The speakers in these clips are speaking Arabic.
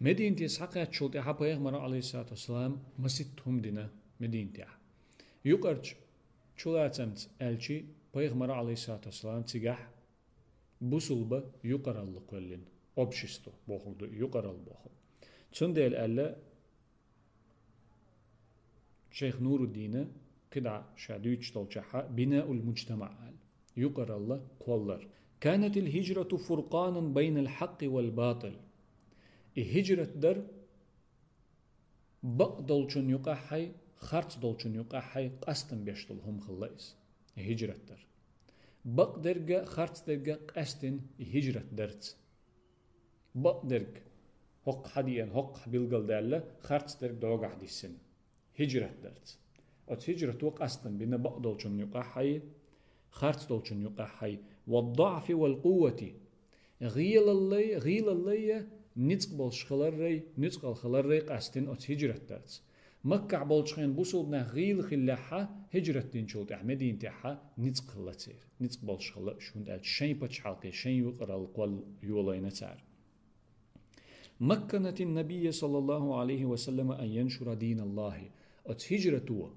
مدينة إسحاق شلت أحا بيغمر عليه الصلاة والسلام مسيتهم دينا مدينة يقرج شلات أمت ألشي بيغمر عليه الصلاة والسلام تجاه بوصلبة يقرأ الله كلين أبشستو بوخل يقرأ البوخل تندل ألا شيخ نور الدين قدع شادوش تلجحا بناء المجتمع يقرأ الله قولر كانت الهجرة فرقانا بين الحق والباطل الهجرة در بق دولشن يقحي خرط دولشن يقحي قستن بيشتل هم خلاص الهجرة در بق درجة خرط درجة قستن الهجرة درت بق درج هق حديان هق بيلقل دالة خرط درج دوغ حديسن هجرة درت أت هجرة وق قستن بين بق دولشن يقحي خرط دولشن يقحي والضعف والقوة غيل الله نتق بالشخلري نتق الخلري قاستن أت هجرة دارت مكة بالشخين بوصلنا غيل خلاحة هجرة دين شولت أحمدين تاعها نتق خلاتير نتق بالشخلا شون دال شين بتش حلقي شين يقرأ القول يولين تار مكنت النبي صلى الله عليه وسلم أن ينشر دين الله أت هجرة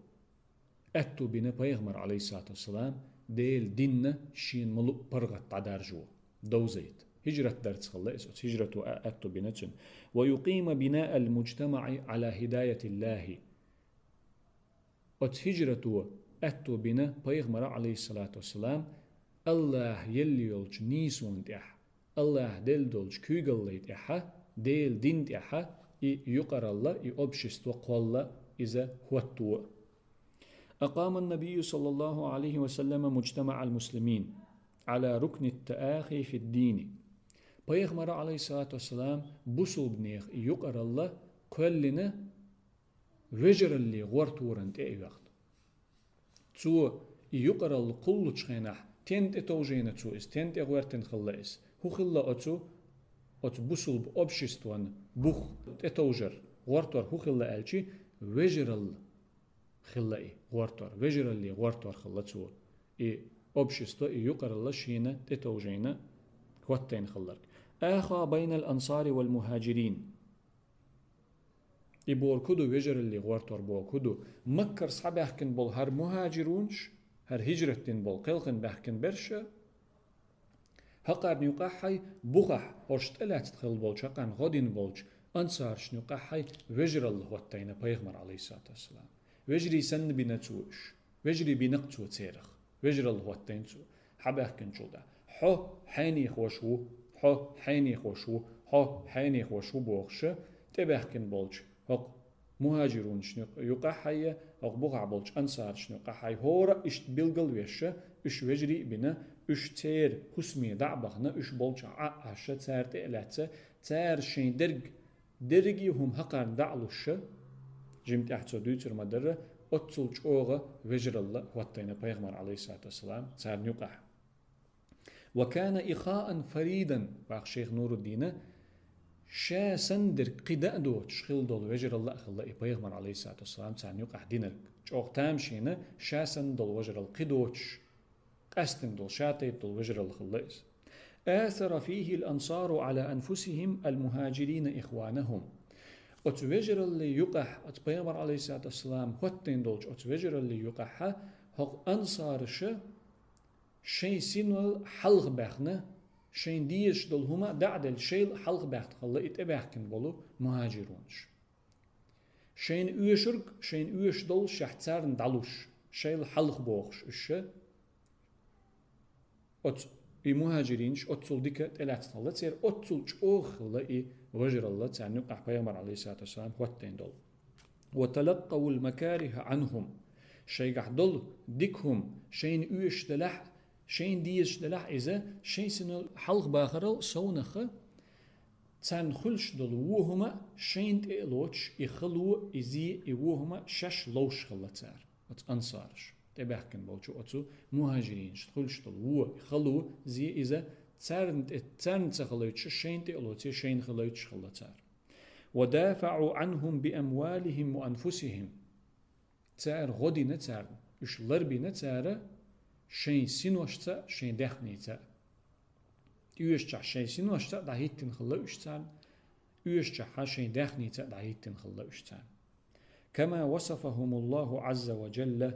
أتو بنا بيغمر عليه الصلاة والسلام ديل دين شين ملوك برغت عدارجو دوزيت هجرة درس خلاص هجرة أتو بنتشن ويقيم بناء المجتمع على هداية الله هجرة أتو بنا بيغمر عليه الصلاة والسلام الله يلي يولج نيسون تح الله دل دولج كيغل تح ديل دين تح يقر الله يأبشست وقال إذا هوتو أقام النبي صلى الله عليه وسلم مجتمع المسلمين على ركن التآخي في الدين بيغمر عليه الصلاة والسلام بوصل بنيخ يقر الله كلنا وجر اللي غورتورن تأي وقت تو يقر الله كل تشخينح تنت اتوجينا تو اس تنت اغوارتن خلاص هو خلا اتو بوصل بأبشستوان بوخ اتوجر غورتور هو خلا الشي وجر الله خلاي غورتور وجر اللي غورتور خلا تو أبشستو يقر الله شينا تتوجينا هوتين خلرك آخا بين الأنصار والمهاجرين إبور كدو وجر اللي غورتور بو كدو مكر صحاب يحكن بول هر مهاجرونش هر هجرتين بول قلقن بحكن برشا هقار نيقاحي بوغح هرشت ألا تدخل بول شاقان غودين بولش أنصارش نيقاحي وجر الله هوتين بيغمر عليه الصلاة والسلام وجري سن بنتوش وجري بنقتو تيرخ وجر الله هوتين تو حبه كن جودا حو حيني خوشو حو حيني خوشو حو حيني خوشو بوخشه تبه كن بولج هق مهاجرون شنو يقع حية هق بوغع بولج أنصار شنو قحي هورا إشت بيلقل ويشه إش وجري بنا إش تير حسمي دعبخنا إش بولج عشة تير تقلعته تير شين درجي هم هقار دعلوشه جمت أحسو دوتر مدرة أتصلج أوغا وجر الله واتينا بيغمر عليه الصلاة والسلام تير نيقع وكان إخاء فريدا باق شيخ نور الدين شا سندر قداء دوت شخيل دول وجر الله خلا بيغمر عليه الصلاة والسلام تير نيقع دينر جوغ تامشينا شا سندل وجر القدوتش قستن دول شاتيب دول وجر الخلاص آثر فيه الأنصار على أنفسهم المهاجرين إخوانهم أتوجر اللي يقح أتبيمر عليه الصلاة والسلام هوتين دولج أتوجر اللي يقح هق أنصار شين سينول حلق باخنا شين ديش دول هما دعدل شيل حلق باخت خلا اتباحكن بولو مهاجرونش شين اوشرق شين اوش دول شحتسارن دالوش شيل حلق بوخش الشا أت مهاجرينش أتصل ديك تلات خلا تسير أتصل شوخ خلا وجر الله تعني قح بيامر عليه الصلاة والسلام هوتين دول وتلقوا المكاره عنهم شيء دول ديكهم شين اوش دلح شين ديش دلح إذا شين سنو حلق باخرل سونخ تان خلش دل وهما شين تقلوش يخلو إزي وهما شش لوش خلتار أنصارش تبحكن بولشو أتو مهاجرين خلش دل وه يخلو زي إذا تان تخلوش شين تقلوش شين خلوش خلتار ودافعوا عنهم بأموالهم وأنفسهم تار غدي نتار إش لربي نتار شين سينوشتا شين دخنيتا يوشتا شين سينوشتا دا هيتن خلا وشتان يشجع حاشين داخني تدعيتن خلا اشتان كما وصفهم الله عز وجل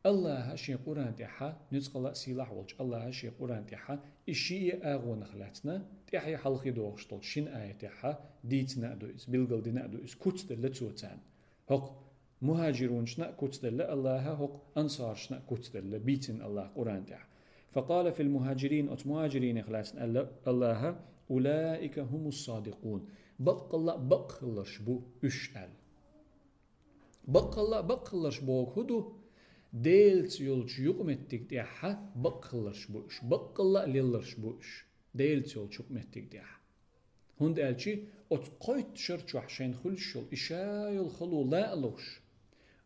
الله هاشي قرآن تحا نزقلا سلاح والج الله هاشي قرآن تحا إشي آغو نخلاتنا تحي حلقي دوغشتل شين آية تحا ديتنا دوئس بلغل دينا دوئس كوتس دلتوتان هق مهاجرون شنا كوتس دل الله هق أنصار شنا كوتس دل بيتن الله قرآن تحا فقال في المهاجرين أت مهاجرين خلاتنا الله أولئك هم الصادقون بق الله بق الله شبو أشأل بق الله بق الله شبو هدو ديلت يولش يقمتك ديحا بقلرش بوش بقلا ليلرش بوش ديلت يولش يقمتك ديحا هند قالشي ات قويت شرش وحشين خلشل إشايل خلو لا ألوش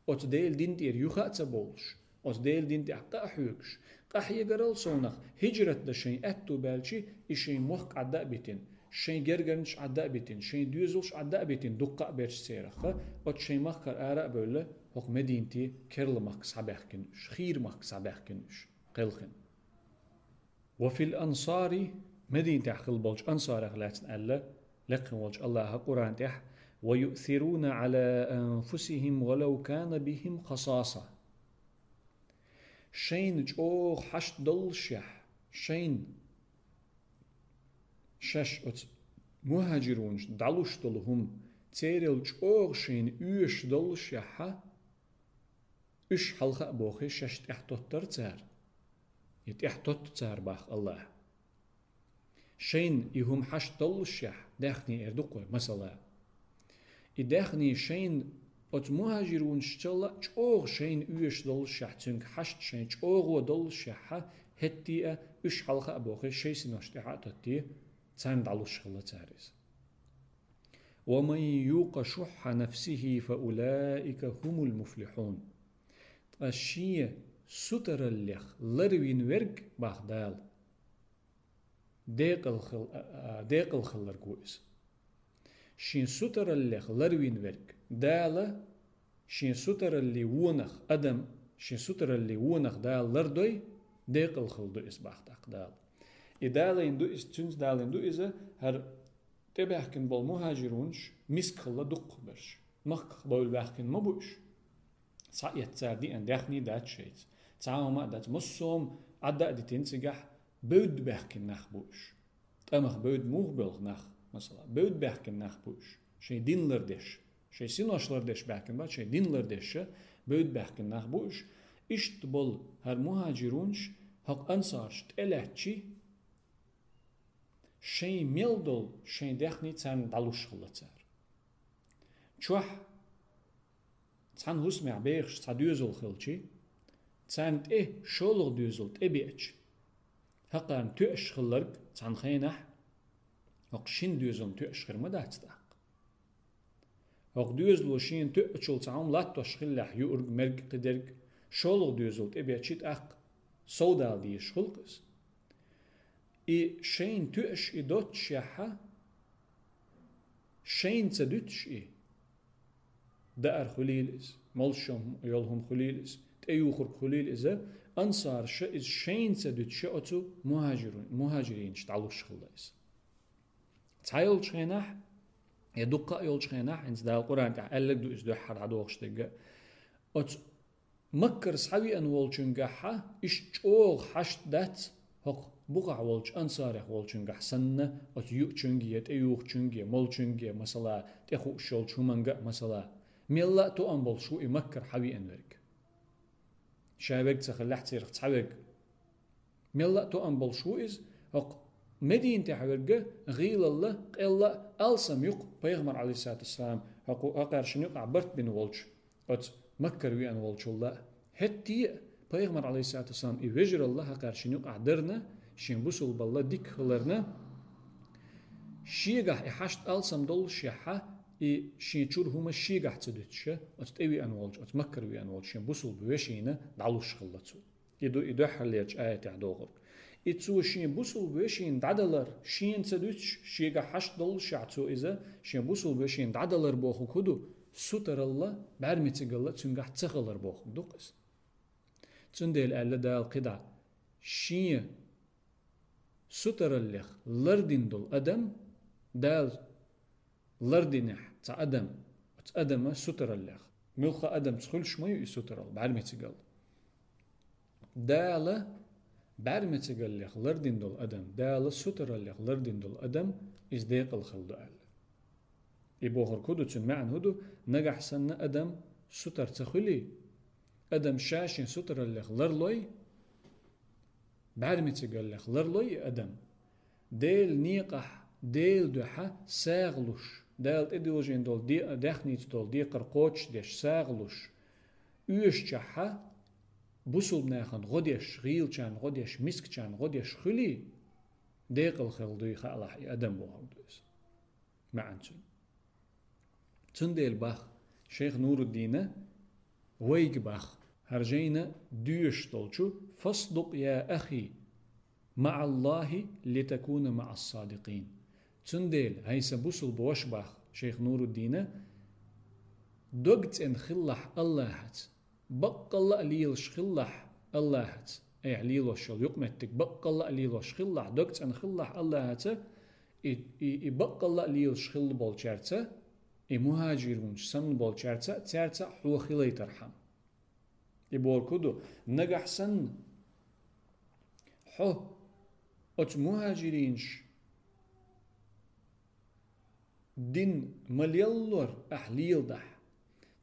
ات ديل دين دير يخات بولش ات ديل دين دير قاحيوكش قاحي قرل صونخ هجرت دشين أتو بالشي إشين موخ عداء بيتين شين جرجنش عداء بيتين شين دوزلش عداء بيتين دقة بيرش سيرخة ات شين مخكر آراء بوله هق مدينتي كرل ماك سابحكنش خير ماك سابحكنش قلخن وفي الأنصار مدينة حقل بولج أنصار أغلاتن ألا لقن والج الله قرآن تح ويؤثرون على أنفسهم ولو كان بهم خصاصة شين جوغ حشت دلشح شين شش مهاجرون دلوش دلهم تيرل جوغ شين يوش دلشح إش حلقة بوخي ششت احتوتر تار يتحتوت تار باخ الله شين يهم حش دلشح داخني اردقوي مثلا إداخني شين ات مهاجرون شتلا جوغ شين يوش دلشح تنك حشت شين جوغ ودلشح هتي إش حلقة بوخي شيسي نشتحا تتي تان دلوش خلا تاريز ومن يوق شح نفسه فأولئك هم المفلحون أشياء ستر الليخ لروين ورق باخدال ديق الخلر قويس شين ستر الليخ لروين ورق دالة شين ستر اللي ونخ أدم شين ستر اللي ونخ دال لردوي ديق الخلدو إس باخداق دال إدالة يندو إس تنز دال يندو إذا هر تباحكن بالمهاجرونش مسكلا دق برش مخ بول باحكن مبوش صعيت ساردي أن داخني دات شيء تعاوما دات مصوم عدا دي تنسجح بود بحكن نخبوش تمخ بود موغ بلغ نخ مثلا بود بحكن نخبوش شيء دين لردش شيء سينوش لردش بحكن بعد شيء دين لردش بود بحكن نخبوش إشت بول هر مهاجرونش حق أنصارش تألهتشي شيء ميلدول شيء داخني تان دالوش خلتار شوح تان هسمع بيخش تا دوزل خلشي تان شولغ دوزل تبيتش هقان تؤش خلرق تان خينح هق شين دوزل تؤش خير مداتستاق هق دوزل شين تؤشل تاهم لا تشخلح يؤرق مرق قدرق شولغ دوزل تبيتشيت اق سودال ديش خلقس إي شين تؤش إدوتش يحا شين تدوتش إي دار خليل إز ملشم يلهم خليل إز تأيوخر خليل إذا أنصار شا إز شين تدوتش أتو مهاجرين شتعلوش خلا إز تعيل شيناح يدقا يول شيناح إنز دا القرآن تعلق دو إز دو حر عدوغش تقا أتو مكر صحوي أن والشنقاحا إش جوغ حشت دات هق بقع والش أنصاره والشنقاح سنة أتو يوك چنگية تأيوخ چنگية مل چنگية مثلا تأخو شول چومنقا مثلا ميلا تو أنبول شو يمكر حوي أنورك شابك تخلح تيرخ تحوك ميلا تو أنبول شو إز هق مدين تحورك غيل الله قيلا ألسم يق بيغمر عليه الصلاة والسلام هقو أقارشن يق عبرت بين والش أت مكر ويان والش الله هتي بيغمر عليه الصلاة والسلام يوجر الله أقارشن يق عدرنا شين بوصل بالله ديك خلرنا شيغح إحشت ألسم دول شيحة إي شين شور هما شيغح تدتشة أتتأوي أنوالج أتمكر أنوالج شين بوصل بوشينا دعلوش خلتو إدو حليج آية تعدوغر إتسو شين بوصل بوشين دعدلر شين تدتش شيغح حشت دول شعتو إذا شين بوصل بوشين دعدلر بوخو كدو ستر الله بعرمتك الله تنقح تخلر بوخو دوقس تندل ألا دا القدع شين ستر اللخ لردين دول أدم دال لردينح تا أدم أدم ستر اللخ ملخ أدم تخلش ما يستر بعرمي تقل دالة بعرمي تقل لخ لردين دول أدم دالة ستر اللخ لردين دول أدم إزديق الخلد أل يبوهر كودو تسمعن هدو نجح سنة أدم ستر تخلي أدم شاشين ستر اللخ لرلوي بعرمي تقل لخ لرلوي أدم ديل نيقح ديل دوحة ساغلوش ديل إدوجين دول دي دخنيت دول دي قرقوش ديش ساغلوش üyeş çaha busul nâxan godiş gîlçan godiş miskçan godiş xuli deqil xilduy xalah adam bu havdus ma'ançun tundel bach Şeyh Nuruddin'e weyg bach harjayna düyeş tolçu fasduq ya ahi ma'allahi litakuna ma'as sadiqin tundel haysa busul boş bach Şeyh Nuruddin'e dogt en khillah Allah'at بقلا ليل شخلح الله هت أي ليل وشل يقمتك بقلا ليل وشخلح دكت أن خلح الله هت بقلا ليل شخل بالشرطة مهاجرون سن بالشرطة ترتا هو خلي ترحم يبور كدو نجح سن حو أت مهاجرينش دين مليلور أحليل دح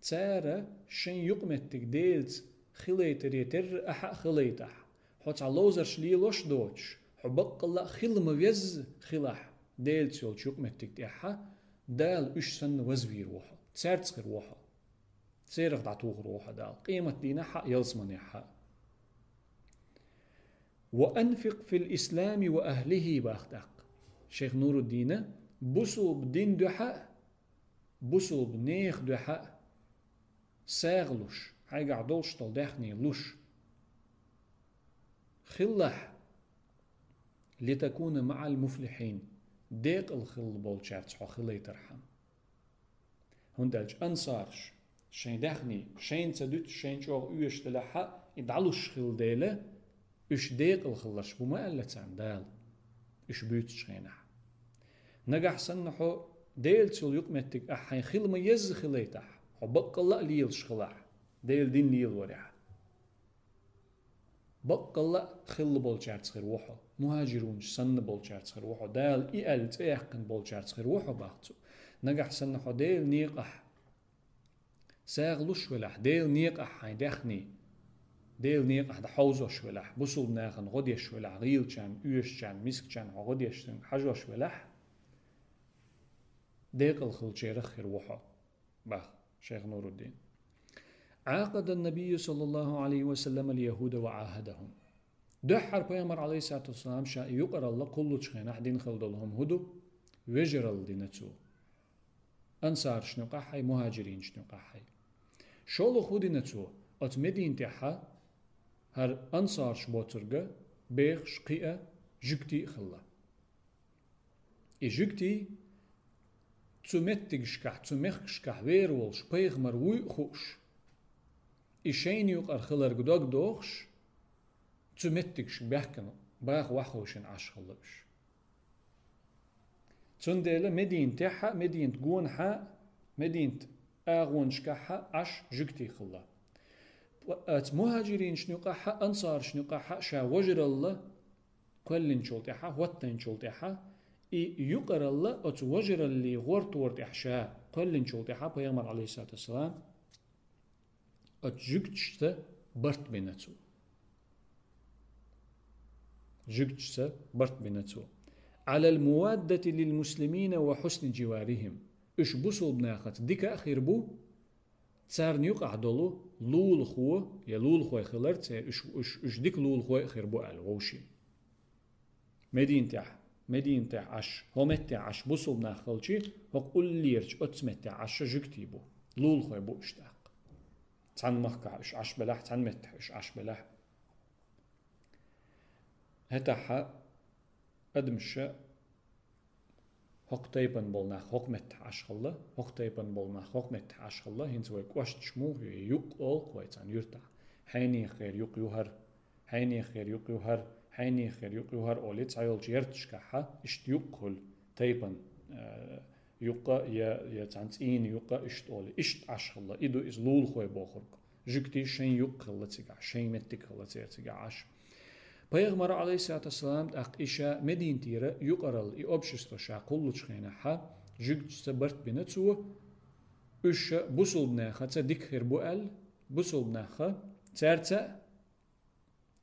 تارا شن يقمتك ديلت خليتر يتر أحا خليتح حوت علوزر شليلوش دوتش حبق الله خل مويز خلاح ديلت يولش يقمتك تيحا دال اش سن وزوي روحه تسارتسخر روحه تسيرخ دعتوخ روحه دال قيمة دينا حق يلزمن يحا وأنفق في الإسلام وأهله باختق شيخ نور الدين بسو بدين دوحا بسو بنيخ دوحا ساغلوش هاي قعدوش تلدخني لوش خلح لتكون مع المفلحين ديق الخل بولشارتش خلي ترحم هندلج أنصارش شين دخني شين تدوت شين شوغ اوش تلحق يدعلوش خل ديله اش ديق الخلش بما ألا تعندال اش بيوتش خينح نجح سنحو ديل تسول يقمتك أحين خل ما يز خليتح بق الله ليل شخلع ديل دين ليل ورع بق الله خل بولشارت خير وحو مهاجرون سن بولشارت خير وحو دال إيال تيحقن بولشارت خير وحو باختو نجح سنحو ديل نيقح ساغلوش ولح ديل نيقح هاي دخني ديل نيقح دا حوزوش ولح بصل ناخن غديش ولح غيل چان اوش چان مسك چان غديش چان حجوش ولح ديق الخل چيرخ خير وحو باخ شيخ نور الدين عاقد النبي صلى الله عليه وسلم اليهود وعاهدهم دحر بيامر عليه الصلاة والسلام شاء يقرأ الله كل شخين أحدين خلد لهم هدو وجر الدينتو أنصار شنو قحي مهاجرين شنو قحي شولو خودينتو أت مدين تحا هر أنصار شبوترغا بيخ شقيئة جكتي خلا جكتي تمتك شكح تمخ شكح ويرولش بيغمر وي خوش إشين يقر خلر قدوك دوخش تمتك شبهكن باغ وحوشن عش خلبش تندل مدين تحا مدين تقون حا مدين آغون شكحا عش جكتي خلا ات مهاجرين شنقحا أنصار شنقحا شا وجر الله كلن شلتحا وطن شلتحا يقر الله أتوجر اللي غورت ورد إحشاء قلن شلتحا بيغمر عليه الصلاة والسلام أتجكتشت برت بنتو جكتشت برت بنتو على الموادة للمسلمين وحسن جوارهم إش بصل بناخت ديك أخير بو تسار نيوقع دولو لول خو يا لول خو خلرت إش ديك لول خو أخير بو الغوشي مدين مدينة عش همت عش بصل ناخلشي وقول ليرج أتمت عش جكتيبو لول خوي بو اشتاق تان مخكع إش عش بلاح تان مت إش عش بلاح هتاحا أدمشة هق تيبن بولناخ هق مت عش خلا هق تيبن بولناخ هق مت عش خلا هنزوي كواشت شمو يوق أول كويتان يرتاح حيني خير يوق يوهر حيني خير يوق يوهر حيني خير يوق يوهر أوليت عيال جيرتش كحا اشتيوق كل تيبن يقا يا تانسين يقا اشتولي اشت عشخلا إدو إز لول خوي بوخرق جكتي شين يقخلا تيقع شين متقخلا تيقع عش Peygamber aleyhissalatü vesselam ak işe medintire yuqaral I общество şa kulluçxena ha jügtse bart binetsu üş busulbnaha tsa dikhir bu el busulbnaha tsertsa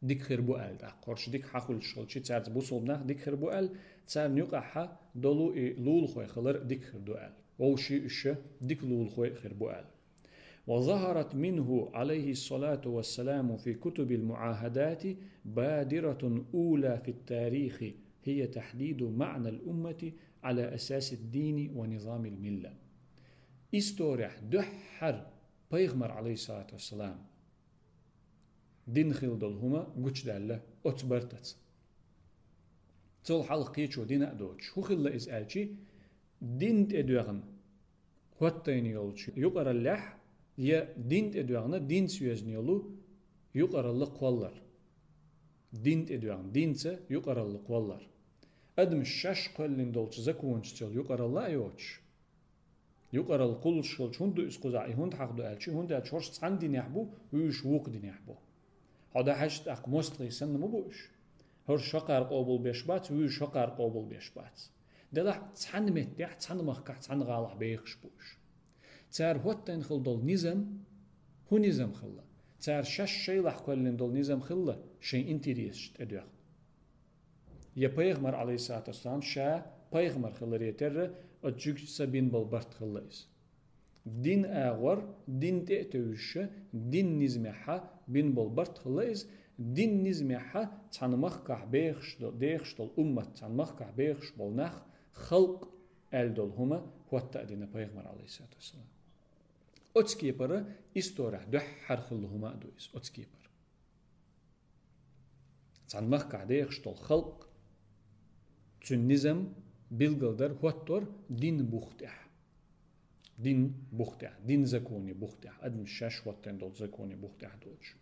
dikhir bu el da qorş dik haqul şolçi tsertsa busulbnah dikhir bu el tser nuqaha dolu lul khoy khalar dikhir du el oşi üş dik lul khoy khir bu el وظهرت منه عليه الصلاة والسلام في كتب المعاهدات بادرة أولى في التاريخ هي تحديد معنى الأمة على أساس الدين ونظام الملة استورح دحر بيغمر عليه الصلاة والسلام دين خلدل هما قوش دالة أتبرتت تول حلقي شو دين أدوش هو خلا إزالشي دين تدوغن هوتين يولشي يقرأ اللح يا دين ادوغنا دين سويزن يولو يقرا لقوالر دين ادوغن دينسه يقرا لقوالر ادم الشاش قلن دولچ زكونچ تشل يقرا لا يوچ يقرا القول شول شوندو اسقزا هوند حقدو الچي هوند الچورش صان دين يحبو ويش ووق دين يحبو هذا حشت اق مستري سن مبوش هر شقر قبول بيشبات ويش شقر قبول بيشبات دلا صان مت يح صان مخ صان غالح بيخش بوش تار هوتين خلدل نظام هو نظام خلا تار شش شيء لح كلن دل نظام خلا شيء انتريست ادوغ يا بيغمر عليه الصلاة والسلام شا بيغمر خلا ريتر اتجوج سبين بالبرت خلايس دين اغور دين تأتوش دين نظمها بين بالبرت خلايس دين نظمها تنمخ كح بيخش ديخش دل أمة تنمخ كح بيخش بالنخ خلق الدل هما هو التأدين بيغمر عليه الصلاة والسلام أتسكيبر استورح دحر خلهما دويس أتسكيبر تنمخ كح ديخش دل خلق تنظم بالقدر هو التور دين بوختح دين زكوني بوختح أدم الشاش وطن دول زكوني بوختح دوش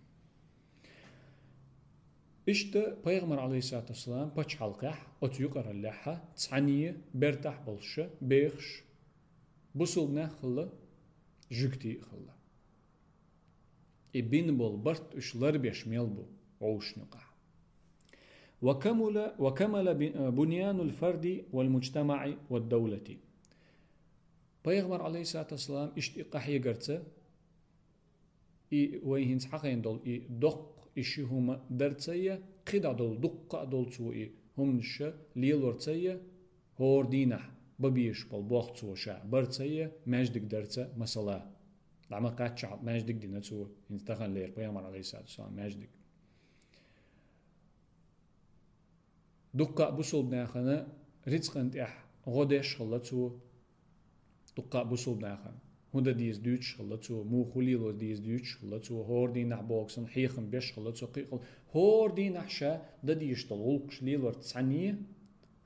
İşte Peygamber aleyhissalatü vesselam paç halkah ot yuqara laha tsaniye bertah bolşa beğş busulna xilla jükti xilla ibn bol bart uşlar beşmel bu oşnuqa وكمل بنيان الفرد والمجتمع والدولة Peygamber aleyhissalatü vesselam işte qahya gartsa وين حقين دول دق إشي هما درتسية قدا دول دقة دول سوئي هم نشا ليل ورتسية هور دينح ببيش بالبوخت سو شا برتسية ماجدك درتسة مسلا لما قاد شعب ماجدك دينا سو ينتخن لير بيامر عليه الصلاة والسلام ماجدك دقة بوصل بناخنا رزقنت إح غدش خلتسو دقة بوصل بناخنا هندا ديز دوتش خلتسو مو خليلو ديز دوتش خلتسو هور دي نح بوكسن حيخن بيش خلتسو قيقل هور دي نحشا دا ديش طلولقش ليلور تسانية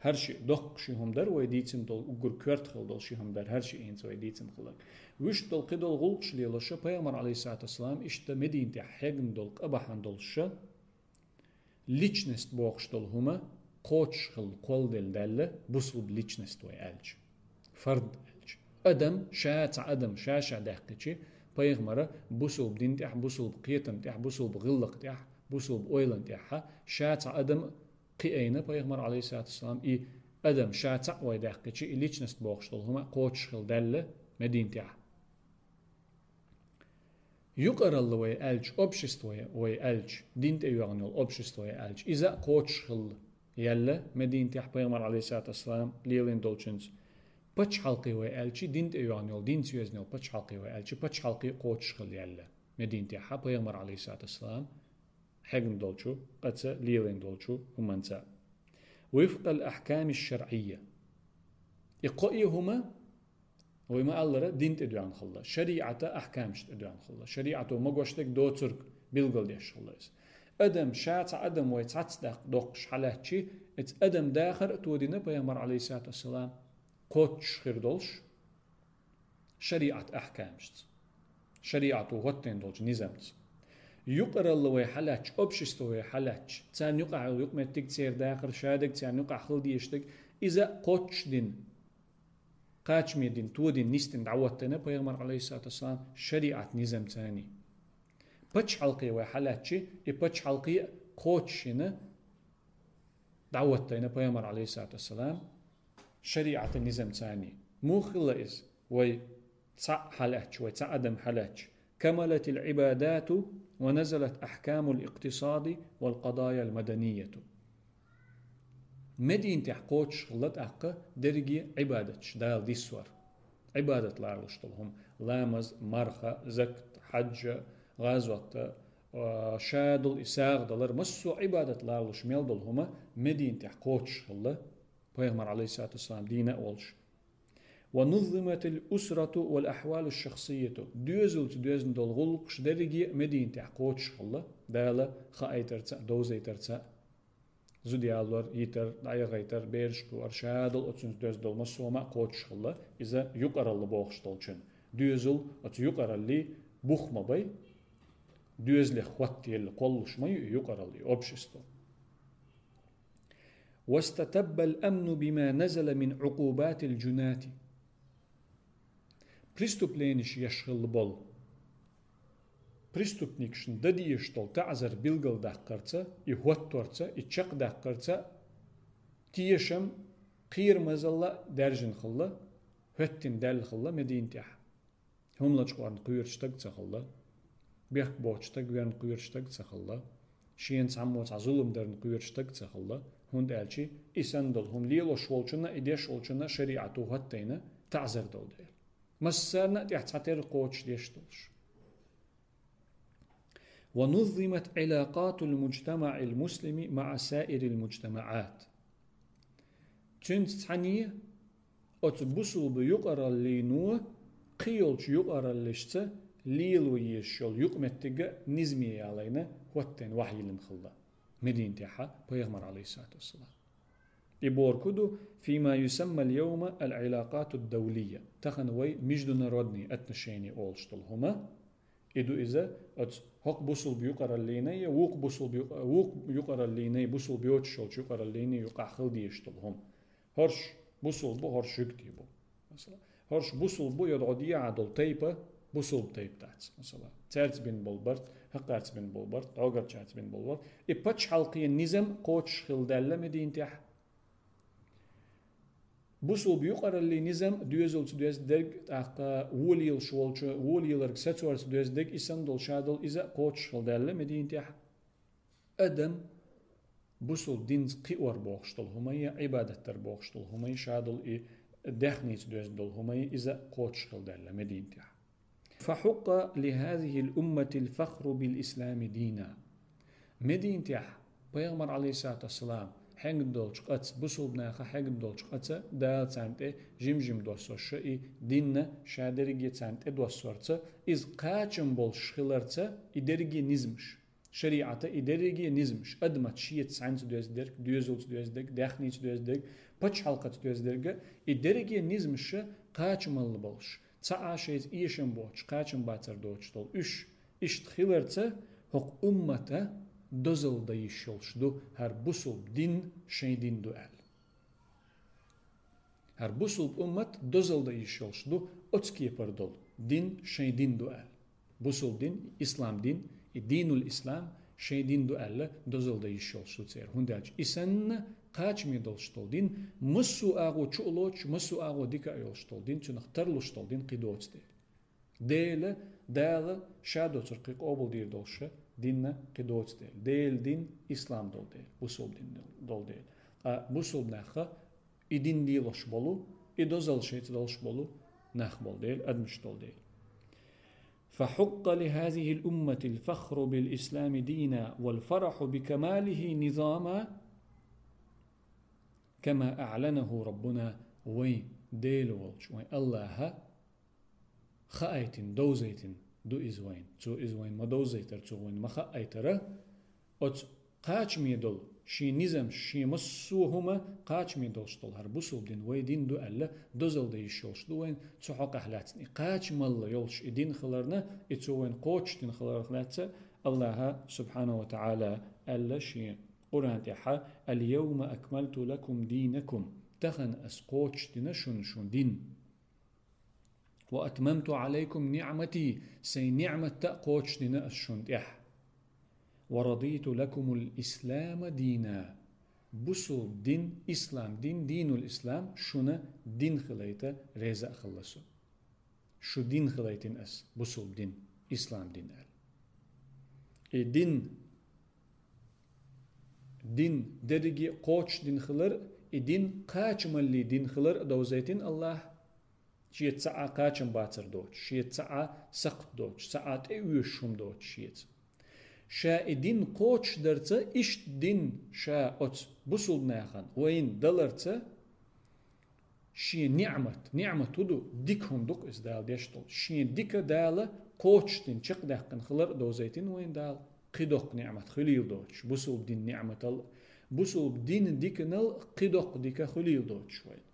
هرشي دقشي هم در ويديتم دول اقر كورت خلدل شي هم در هرشي اينت ويديتم خلق وش دول قدل غلقش ليلوشا بيامر عليه الصلاة والسلام اشتا مدين تحيقن دول قبحن دولشا ليچنست بوكش دول هما قوش خل قول دل دالة بصل بليچنست ويالج فرد أدم شاة شاشة دقيقة بيغمرة بوصل بدين تح بوصل بقيتم تح بوصل بغلق تح بوصل بأويلن تحها شاة أدم قيئنا بيغمر عليه الصلاة والسلام أدم شاة ويدقيقة ليش نست بوخشتل هما قوتش خل دالة مدين تح يقرأ الله ويألج أبشستوى ويألج دين تيوغنو الأبشستوى ويألج إذا قوتش خل يلا مدين تح بيغمر عليه الصلاة والسلام ليلين دولشنز paç halqı ve elçi din eyanol din süyeznol paç halqı ve elçi paç halqı qoç xılyalla medinti ha peygamber aleyhissalatu vesselam hegn dolçu qatsa liyen dolçu humansa وفق الأحكام الشرعية يقيهما وما الله دين تدعان خلا شريعة أحكام تدعان خلا شريعة ما قشتك دو ترك بيلقل ديش خلاص أدم شاعت أدم ويتعت دقش حالاتشي ات أدم داخل تودينا بيغمر عليه الصلاة والسلام قوتش خيردولش شريعة أحكامشت شريعة وغتين دولش نظامت يقرأ الله ويحلاتش أبشستو ويحلاتش تسان يقع يقمتك تسير داخل شادك تسان يقع خلدي يشتك إذا قوتش دين قاچ ميدين تودين نيستن دعوتنا بيغمر عليه الصلاة والسلام شريعة نظام ثاني بتش حلقي وحالاتشي بتش حلقي قوتشنا دعوتنا بيغمر عليه الصلاة والسلام شريعة النظام ثاني مو خلائز وي تصع حالاتش وي تصعدم حالاتش كملت العبادات ونزلت أحكام الاقتصاد والقضايا المدنية مدين تحقوش خلط أحقا درجي عبادتش دال دي السور عبادة لارلشتلهم لامز مرخة زكت حج غازوة شادل إساغ دلر مسو عبادة لارلش ميلدلهما مدين تحقوش خلط بيغمر عليه الصلاة والسلام دينا أولش ونظمت الأسرة والأحوال الشخصية دوزن دول غلقش درجي مدين تحقوش خلط دالة خايتر دوزيتر زوديالور يتر دايا غيتر بيرش بور شادل اتسنس دوز دول مسوما قوتش خلا إذا يقرأ اللي بوخشتلشن دوزل ات يقرأ اللي بوخما باي دوز لي خواتي اللي قلش ما يقرأ اللي أبشستو واستتب الأمن بما نزل من عقوبات الجنات بريستوبلينش يشغل بول преступникшн дадиештол تعذر بيلغل داقرца и хуатторца и чак داقرца تيشم قير مزلا درجن خلا هتين دال خلا مدينتح هم لچقوان قيرشتق خلا بيخ بوچتق وين قيرشتق خلا شين ساموت ظلم درن قيرشتق خلا هون دالچي اسندل هم ليلو شولچنا اديش شولچنا شريعتو هتينا تعذر دول ديل مسرنا تحتر قوچ ديشتلش ونظمت علاقات المجتمع المسلم مع سائر المجتمعات تنتحنية أتبصل بيقرأ اللي نوع قيلش يقرأ الليشتة ليلو يشول يقمتق نزمي علينا واتن وحي المخلة مدين تيحا بيغمر عليه الصلاة والسلام يبور كدو فيما يسمى اليوم العلاقات الدولية تخنوي مجدنا ردني أتنشيني أولشتل هما إدو إذا هق بوصل بيقرأ الليني ووق يقرأ الليني بوصل بيوتشل يقرأ الليني يقع خلدي يشتلهم هرش بوصل بو هرش يكتبو مثلا هرش بوصل بو يدعودي عدل تيبة بوصل تيب تاعت مثلا تارت بين بولبرت هقارت بين بولبرت عقر تارت بين بولبرت إبتش حلقي النظام قوتش خلدالة مدين تاح بوصل بيقرأ اللي نظام دوز درج أحقا وليل شوالش وليل ركساتورس دوز درج إسندل شادل إذا قوتش خلدالة مدين تاح أدم بوصل دين قيور بوخشتل همي عبادة تر بوخشتل همي شادل دخنيت دوز دول همي إذا قوتش خلدالة مدين تاح فحق لهذه الأمة الفخر بالإسلام دينا مدين تاح بيغمر عليه الصلاة والسلام حنگ دولش قطع بوصل بناخا حنگ دولش قطع دال تانت جم دوسوش ديننا شادرجي تانت دوسورت إز قاچم بول شخلرت إدرجي نزمش شريعة إدرجي نزمش أدمت شيء تانت دوز درك دوزولت دوز درك داخنيت دوز درك بتش حلقة دوز درك إدرجي نزمش قاچم الله بولش تعاشيز إيشم بوش قاچم باتر دوش دول إش تخلرت حق أمته دوزل دا يشولش دو هر بوصل دين شي دين دو آل هر بوصل أمت دوزل دا يشولش دو أتسكي بردول دين شي دين دو آل بوصل دين إسلام دين دين الإسلام شي دين دو آل دوزل دا يشولش دو تير هنداج إسان قاچ ميدولش دول دين مسو آغو چولوش مسو آغو ديكا يولش دول دين تنخترلش دول دين قيدوش ديل دال شادو ترقيق أوبل دير دولش ديننا قدوت ديل دين إسلام دول ديل بوصل دين دول ديل بوصل ناخا إدين ديلش بولو إدوزل شيت دولش بولو ناخ بول ديل أدمش دول ديل فحق لهذه الأمة الفخر بالإسلام دينا والفرح بكماله نظاما كما أعلنه ربنا وي ديل والش وي الله خايت دوزيت دو إزوين تو إزوين ما دوزيتر تو وين ما خايتره أت قاچ ميدل شي نظام شي مسوهما قاچ ميدل شتل هر بوصل دين ويدين دو ألا دوزل دي يشولش دو وين تو حق أحلاتني قاچ مال يولش إدين خلرنا إتو وين قوچ دين خلر خلاتة الله سبحانه وتعالى ألا شي قرآن تحا اليوم أكملت لكم دينكم تخن أس قوچ دين شون دين وأتممت عليكم نعمتي سي نعمة تأقوش دينا الشند إح ورضيت لكم الإسلام دينا بسول دين إسلام دين الإسلام شنا دين خليته ريزا خلصو شو دين خليتين أس بسول دين إسلام دين أل دين درجي قوش دين خلر دين قاچ ملي دين خلر دوزيتين الله شيت ساعة قاچم باتر دوش شيت ساعة سقط دوش ساعة تأويشهم دوش شيت شا دين قوش درتا إش دين شا أت بسول ناخن وين دلرتا شي نعمة تدو ديكهم دوك إس دال ديشتل شي ديك دال قوش دين چق داقن خلر دوزيتين وين دال قدوق نعمة خليل دوش بسول دين نعمة بسول دين ديكنال قدوق ديك خليل دوش وين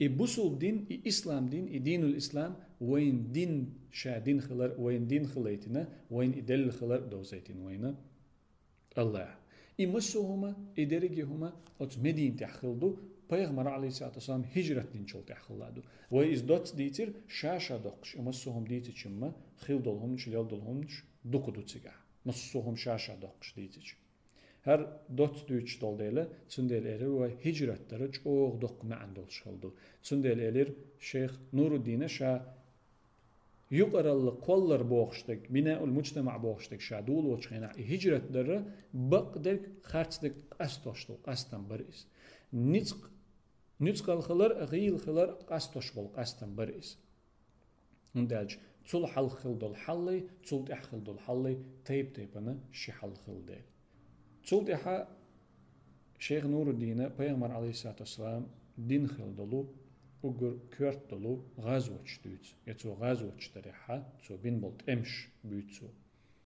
بسول دين إسلام دين دين الإسلام وين دين شا دين خلر وين دين خليتنا وين إدل خلر دوزيتين وين الله مسوهما إدرجهما أت مدين تحخلدو پیغمبر علیه السلام هجرت دین چول تحخلادو و از دوت دیتر شاشا دقش مسوهم دیت چما خیل دلهم چلیل دلهم دکو تیگه مسوهم شاشا دقش دیتش her dot düç doldayla tsundel elir ve hicretleri çok dok ma'andol şaldu. Tsundel elir Şeyh Nuruddin'e şa yuqarallı kollar boğuştuk, binaul mujtama boğuştuk şadul ve çıkına hicretleri baqdek xarçdık astoştu, astan baris. Nützqal xılar, gıyıl xılar astoş bol, astan baris. Undalç tsul hal xıldol halli, tsul tih xıldol halli, teyp-teypana şi hal xıldı. Tsultiha Şeyh Nuruddin'e Peygamber aleyhisselam din xildolu ugur kört dolu gazvoç düç. Yetso gazvoç teriha, so bin bolt emş büyütso.